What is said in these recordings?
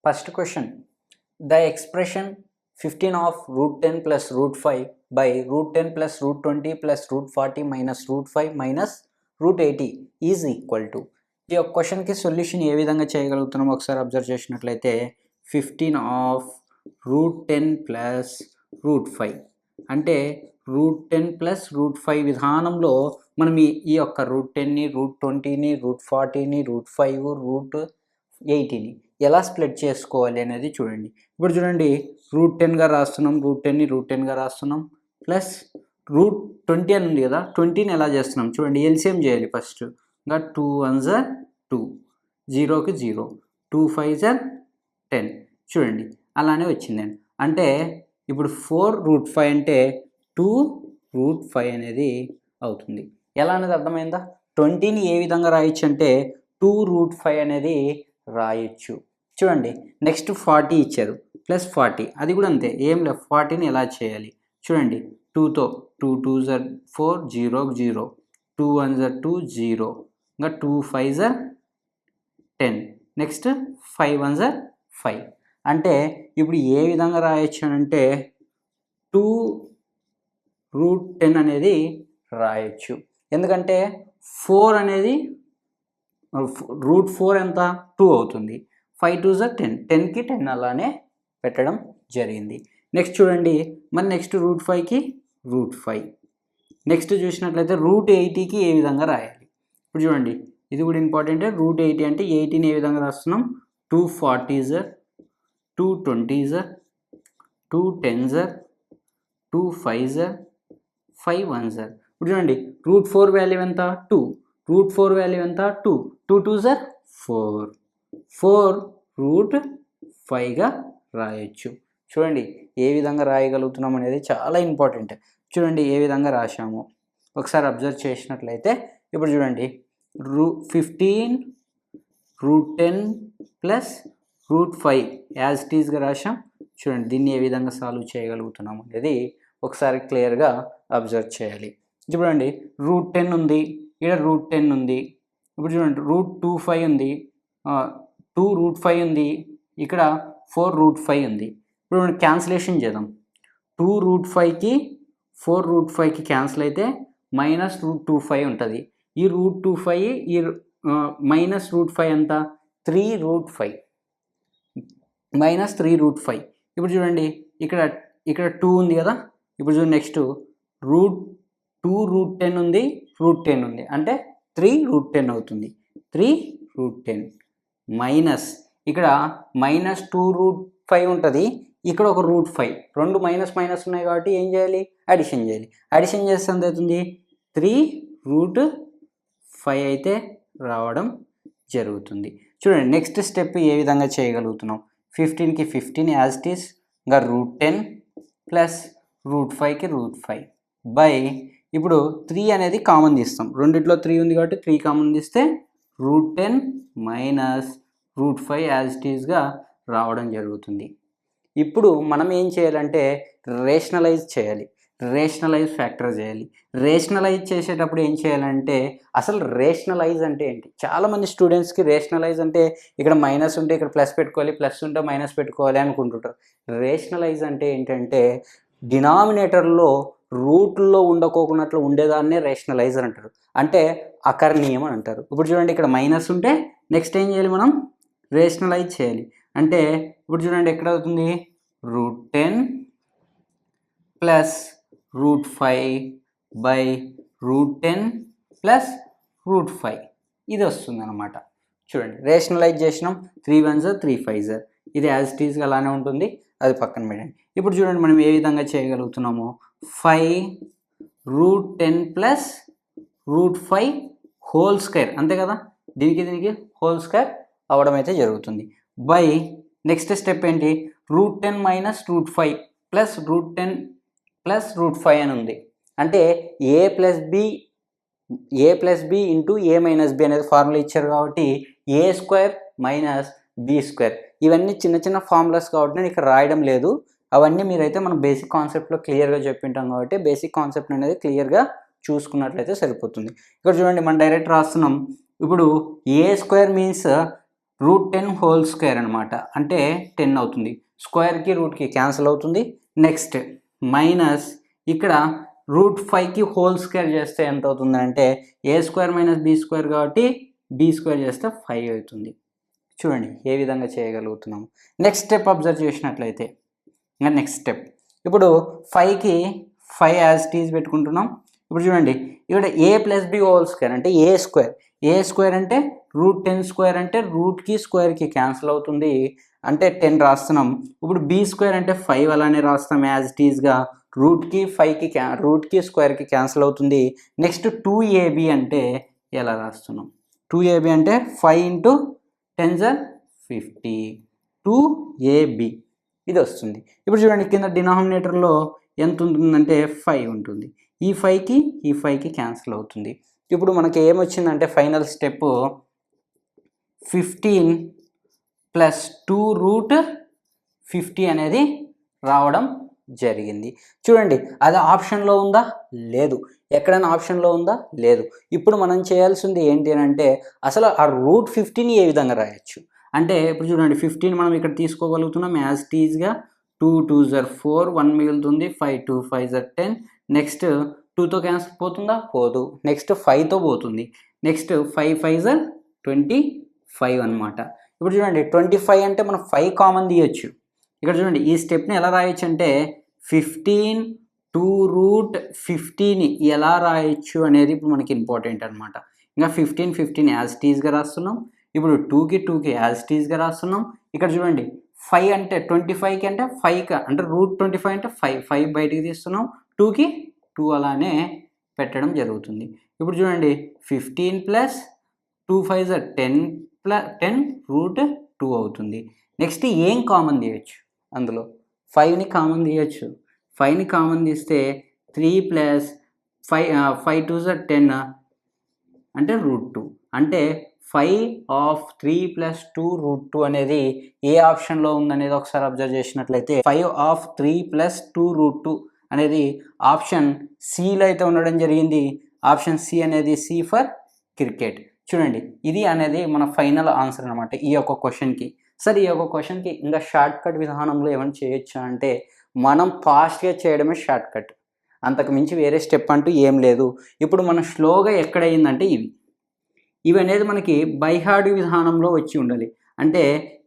First question, the expression 15 of root 10 plus root 5 by root 10 plus root 20 plus root 40 minus root 5 minus root 80 is equal to. ఈ యొక్క క్వశ్చన్కి solution ఏ విధంగా చేయగలుగుతున్నామో ఒకసారి observe చేసినట్లయితే 15 of root 10 plus root 5 అంటే route 10 plus root 5 విధానంలో మనం ఈ యొక్క రూట్ 10ని రూట్ 20ని రూట్ 40ని రూట్ 5 రూట్ 80ని ఎలా స్ప్లిట్ చేసుకోవాలి అనేది చూడండి. ఇప్పుడు చూడండి, రూట్ 10గా రాస్తున్నాం, రూట్ 10ని రూట్ 10గా రాస్తున్నాం, ప్లస్ రూట్ 20 అని ఉంది కదా, 20ని ఎలా చేస్తున్నాం చూడండి. ఎల్సిఎం చేయాలి ఫస్ట్. ఇంకా 2 1s are 2, 0కి 0, 2 5s are 10. చూడండి అలానే వచ్చిందండి. అంటే ఇప్పుడు 4 రూట్ 5 అంటే 2 రూట్ 5 అనేది అవుతుంది. ఎలా అనేది అర్థమైందా? 20ని ఏ విధంగా రాయొచ్చు అంటే 2 రూట్ 5 అనేది రాయొచ్చు. చూడండి, నెక్స్ట్ 40 ఇచ్చారు, ప్లస్ 40, అది కూడా అంతే. ఏం లేదు, 40ని ఎలా చేయాలి చూడండి. 2తో 2 2s are 4, 0 0, 2 1s are 2, 0, ఇంకా 2 5s are 10, next 5 1s are 5. అంటే ఇప్పుడు ఏ విధంగా రాయొచ్చు అంటే 2 రూట్ 10 అనేది రాయొచ్చు. ఎందుకంటే 4 అనేది రూట్ 4 ఎంత 2 అవుతుంది. 5 2s are 10, 10కి 10 అలానే పెట్టడం జరిగింది. నెక్స్ట్ చూడండి, మరి నెక్స్ట్ రూట్ 5కి రూట్ 5. నెక్స్ట్ చూసినట్లయితే రూట్ 80కి ఏ విధంగా రాయాలి ఇప్పుడు చూడండి. ఇది కూడా ఇంపార్టెంటే. రూట్ 80 అంటే 80ని ఏ విధంగా రాస్తున్నాం? 2 40s are 2 20s are 2 10s are 2 5s are 5 1s are. ఇప్పుడు చూడండి, రూట్ 4 వాల్యూ ఎంత? 2. రూట్ 4 వాల్యూ ఎంత? 2. 2 2s are 4. 4 రూట్ 5గా రాయొచ్చు. చూడండి ఏ విధంగా రాయగలుగుతున్నాం అనేది చాలా ఇంపార్టెంట్. చూడండి ఏ విధంగా రాశాము ఒకసారి అబ్జర్వ్ చేసినట్లయితే. ఇప్పుడు చూడండి, 15 root 10 plus root 5 as it ఈస్గా రాశాం. చూడండి దీన్ని ఏ విధంగా సాల్వ్ చేయగలుగుతున్నాము అనేది ఒకసారి క్లియర్గా అబ్జర్వ్ చేయాలి. చూడండి, రూట్ 10 ఉంది, ఇక్కడ రూట్ 10 ఉంది. ఇప్పుడు చూడండి, రూట్ 25 ఉంది, 2 రూట్ 5 ఉంది, ఇక్కడ 4 రూట్ 5 ఉంది. ఇప్పుడు మనం క్యాన్సిలేషన్ చేద్దాం. 2 రూట్ 5కి 4 రూట్ 5కి క్యాన్సిల్ అయితే మైనస్ రూట్ 25 ఉంటుంది. ఈ రూట్ 25 ఈ మైనస్ రూట్ 5 ఎంత? 3 రూట్ 5 మైనస్ 3 రూట్ 5. ఇప్పుడు చూడండి, ఇక్కడ 2 ఉంది కదా. ఇప్పుడు చూడండి, నెక్స్ట్ రూట్ 2 రూట్ 10 ఉంది, రూట్ 10 ఉంది, అంటే 3 రూట్ 10 అవుతుంది. 3 రూట్ 10 మైనస్ ఇక్కడ మైనస్ 2 రూట్ 5 ఉంటుంది, ఇక్కడ ఒక రూట్ 5. రెండు మైనస్ మైనస్ ఉన్నాయి కాబట్టి ఏం చేయాలి? అడిషన్ చేయాలి. అడిషన్ చేస్తే ఎంత అవుతుంది? 3 రూట్ 5 అయితే రావడం జరుగుతుంది. చూడండి నెక్స్ట్ స్టెప్ ఏ విధంగా చేయగలుగుతున్నాం. 15కి 15 యాజ్ ఇట్ ఈస్, ఇంకా రూట్ 10 ప్లస్ రూట్ 5కి రూట్ 5 బై, ఇప్పుడు 3 అనేది కామన్ తీస్తాం. రెండిట్లో 3 ఉంది కాబట్టి 3 కామన్ తీస్తే root 10 minus root 5 as it ఈస్గా రావడం జరుగుతుంది. ఇప్పుడు మనం ఏం చేయాలంటే రేషనలైజ్ చేయాలి, రేషనలైజ్ ఫ్యాక్టర్ చేయాలి. రేషనలైజ్ చేసేటప్పుడు ఏం చేయాలంటే, అసలు రేషనలైజ్ అంటే ఏంటి? చాలామంది స్టూడెంట్స్కి రేషనలైజ్ అంటే ఇక్కడ మైనస్ ఉంటే ఇక్కడ ప్లస్ పెట్టుకోవాలి, ప్లస్ ఉంటే మైనస్ పెట్టుకోవాలి అనుకుంటుంటారు. రేషనలైజ్ అంటే ఏంటంటే డినామినేటర్లో రూట్లో ఉండకోకున్నట్లు ఉండేదాన్నే రేషనలైజర్ అంటారు, అంటే అకర్ణీయం అని అంటారు. ఇప్పుడు చూడండి, ఇక్కడ మైనస్ ఉంటే నెక్స్ట్ ఏం చేయాలి? మనం రేషనలైజ్ చేయాలి. అంటే ఇప్పుడు చూడండి ఎక్కడ అవుతుంది? Root 10 plus root 5 by root 10 plus root 5 ఇది వస్తుంది అనమాట. చూడండి రేషనలైజ్ చేసినాం. 3 1s are 3 5s are, ఇది యాజ్ ఇట్ ఈస్గా అలానే ఉంటుంది, అది పక్కన పెట్టండి. ఇప్పుడు చూడండి మనం ఏ విధంగా చేయగలుగుతున్నాము. 5 root 10 plus root 5 whole square, అంతే కదా. దీనికి హోల్ స్క్వేర్ అవ్వడం అయితే జరుగుతుంది. బై నెక్స్ట్ స్టెప్ ఏంటి? Root 10 minus root 5 plus root 10 plus root 5 అని ఉంది. అంటే a plus b into a minus b అనేది ఫార్ములా ఇచ్చారు కాబట్టి a square minus b square. ఇవన్నీ చిన్న చిన్న ఫార్ములాస్ కాబట్టి నేను ఇక్కడ రాయడం లేదు. అవన్నీ మీరైతే మనం బేసిక్ కాన్సెప్ట్లో క్లియర్గా చెప్పింటాం కాబట్టి బేసిక్ కాన్సెప్ట్ అనేది క్లియర్గా చూసుకున్నట్లయితే సరిపోతుంది. ఇక్కడ చూడండి మనం డైరెక్ట్ రాస్తున్నాం. ఇప్పుడు ఏ స్క్వేర్ మీన్స్ √10 హోల్ స్క్వేర్ అనమాట, అంటే 10 అవుతుంది. స్క్వేర్కి రూట్కి క్యాన్సిల్ అవుతుంది. నెక్స్ట్ మైనస్ ఇక్కడ √5కి హోల్ స్క్వేర్ చేస్తే ఎంత అవుతుంది అంటే a² - b² కాబట్టి b² చేస్తే 5 అవుతుంది. చూడండి ఏ విధంగా చేయగలుగుతున్నాము. నెక్స్ట్ స్టెప్ అబ్జర్వ్ చేసినట్లయితే నెక్స్ట్ స్టెప్ ఇప్పుడు 5కి 5 యాజ్ ఇట్ ఈజ్ పెట్టుకుంటున్నాం. ఇప్పుడు చూడండి ఇక్కడ a + b హోల్ స్క్వేర్ అంటే a² అంటే √10² అంటే రూట్కి స్క్వేర్కి క్యాన్సిల్ అవుతుంది, అంటే 10 రాస్తున్నాం. ఇప్పుడు b² అంటే 5 అలానే రాస్తాం యాజ్ ఇట్ ఈజ్గా, రూట్కి స్క్వేర్కి క్యాన్సిల్ అవుతుంది. నెక్స్ట్ 2ab అంటే ఎలా రాస్తున్నాం, 2ab అంటే 5 × 10 = 50 2ab ఇది వస్తుంది. ఇప్పుడు చూడండి కింద డినామినేటర్లో ఎంత ఉంటుందంటే 5 ఉంటుంది. ఈ 5కి క్యాన్సిల్ అవుతుంది. ఇప్పుడు మనకి ఏమొచ్చిందంటే ఫైనల్ స్టెప్ 15 + 2√50 అనేది రావడం జరిగింది. చూడండి అది ఆప్షన్లో ఉందా, లేదు. ఎక్కడైనా ఆప్షన్లో ఉందా, లేదు. ఇప్పుడు మనం చేయాల్సింది ఏంటి అని అంటే అసలు ఆ √50ని ఏ విధంగా రాయొచ్చు అంటే ఇప్పుడు చూడండి 15 మనం ఇక్కడ తీసుకోగలుగుతున్నాం యాజ్ ఇట్ ఈజ్గా. 2 × 2 = 4 1 మిగులుతుంది. 5 × 2 = 5 = 10. నెక్స్ట్ 2తో క్యాన్సిల్ పోతుందా, పోదు. నెక్స్ట్ 5తో పోతుంది. నెక్స్ట్ 5 × 5 = 25 అనమాట. ఇప్పుడు చూడండి 25 అంటే మనం 5 కామన్ తీయచ్చు. ఇక్కడ చూడండి ఈ స్టెప్ని ఎలా రాయొచ్చు అంటే 15 2√50ని ఎలా రాయొచ్చు అనేది ఇప్పుడు మనకి ఇంపార్టెంట్ అనమాట. ఇంకా 15 యాజ్ ఇట్ ఈజ్గా రాస్తున్నాం. ఇప్పుడు 2కి యాజ్ ఇట్ ఈజ్గా రాస్తున్నాం. ఇక్కడ చూడండి 5 అంటే 25కి అంటే 5 అంటే √25 అంటే 5 బయటికి తీస్తున్నాం. 2కి 2 అలానే పెట్టడం జరుగుతుంది. ఇప్పుడు చూడండి 15 + 2 × 5 = 10 √2 అవుతుంది. నెక్స్ట్ ఏం కామన్ తీయచ్చు, అందులో 5ని కామన్ తీయచ్చు. 5ని కామన్ తీస్తే 3 + 5 × 2 = 10 అంటే √2 అంటే 5/3 + 2√2 అనేది ఏ ఆప్షన్లో ఉందనేది ఒకసారి అబ్జర్వ్ చేసినట్లయితే 5/3 + 2√2 అనేది ఆప్షన్ సిలో అయితే ఉండడం జరిగింది. ఆప్షన్ సి అనేది సి ఫర్ క్రికెట్. చూడండి ఇది అనేది మన ఫైనల్ ఆన్సర్ అనమాట ఈ యొక్క క్వశ్చన్కి. సరే ఈ యొక్క క్వశ్చన్కి ఇంకా షార్ట్ కట్ విధానంలో ఏమైనా చేయొచ్చా అంటే మనం ఫాస్ట్గా చేయడమే షార్ట్ కట్, అంతకు మించి వేరే స్టెప్ అంటూ ఏం లేదు. ఇప్పుడు మనం స్లోగా ఎక్కడయిందంటే ఇవి అనేది మనకి బై హార్డ్ విధానంలో వచ్చి ఉండాలి. అంటే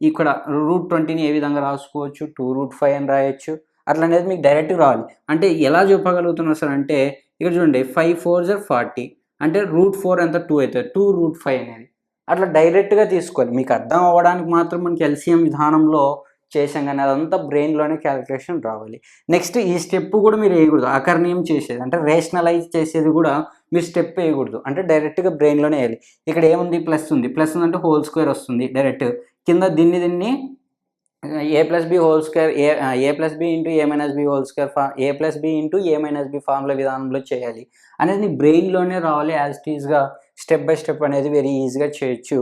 ఇక్కడ √20ని ఏ విధంగా రాసుకోవచ్చు, 2√5 అని రాయొచ్చు. అట్లా అనేది మీకు డైరెక్ట్గా రావాలి. అంటే ఎలా చెప్పగలుగుతున్నారు సార్ అంటే ఇక్కడ చూడండి 5 × 4 = 40 అంటే √4 ఎంత 2 అవుతుంది, 2√5 అనేది అట్లా డైరెక్ట్గా తీసుకోవాలి. మీకు అర్థం అవ్వడానికి మాత్రం మనకి ఎల్సిఎం విధానంలో చేసాం, కానీ అదంతా బ్రెయిన్లోనే క్యాలిక్యులేషన్ రావాలి. నెక్స్ట్ ఈ స్టెప్ కూడా మీరు వేయకూడదు, అకర్ణీయం చేసేది అంటే రేషనలైజ్ చేసేది కూడా మీరు స్టెప్ వేయకూడదు, అంటే డైరెక్ట్గా బ్రెయిన్లోనే వేయాలి. ఇక్కడ ఏముంది ప్లస్ అంటే హోల్ స్క్వేర్ వస్తుంది డైరెక్ట్. కింద దీన్ని a + b whole square a + b × a - b whole square a + b × a - b formula విధానంలో చేయాలి అనేది బ్రెయిన్లోనే రావాలి. యాజ్ ఇట్ ఈజ్గా స్టెప్ బై స్టెప్ అనేది వెరీ ఈజీగా చేయొచ్చు.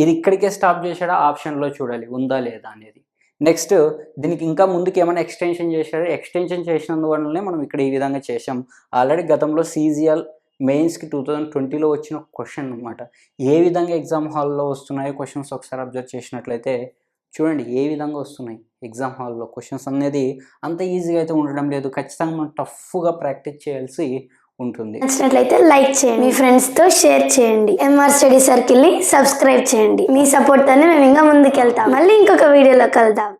ఇది ఇక్కడికే స్టాప్ చేశాడా, ఆప్షన్లో చూడాలి ఉందా లేదా అనేది. నెక్స్ట్ దీనికి ఇంకా ముందుకు ఏమైనా ఎక్స్టెన్షన్ చేశాడు, ఎక్స్టెన్షన్ చేసినందువల్లనే మనం ఇక్కడ ఈ విధంగా చేసాం. ఆల్రెడీ గతంలో CGL మెయిన్స్కి 2020లో వచ్చిన క్వశ్చన్ అనమాట. ఏ విధంగా ఎగ్జామ్ హాల్లో వస్తున్నాయో క్వశ్చన్స్ ఒకసారి అబ్జర్వ్ చేసినట్లయితే చూడండి ఏ విధంగా వస్తున్నాయి ఎగ్జామ్ హాల్లో క్వశ్చన్స్ అనేది అంత ఈజీగా అయితే ఉండడం లేదు. ఖచ్చితంగా మనం టఫ్గా ప్రాక్టీస్ చేయాల్సి ఉంటుంది. నచ్చినట్లయితే లైక్ చేయండి, మీ ఫ్రెండ్స్తో షేర్ చేయండి, MR స్టడీ సర్కిల్ని సబ్స్క్రైబ్ చేయండి. మీ సపోర్ట్తోనే మేము ఇంకా ముందుకు వెళ్తాం. మళ్ళీ ఇంకొక వీడియోలో కలుద్దాం.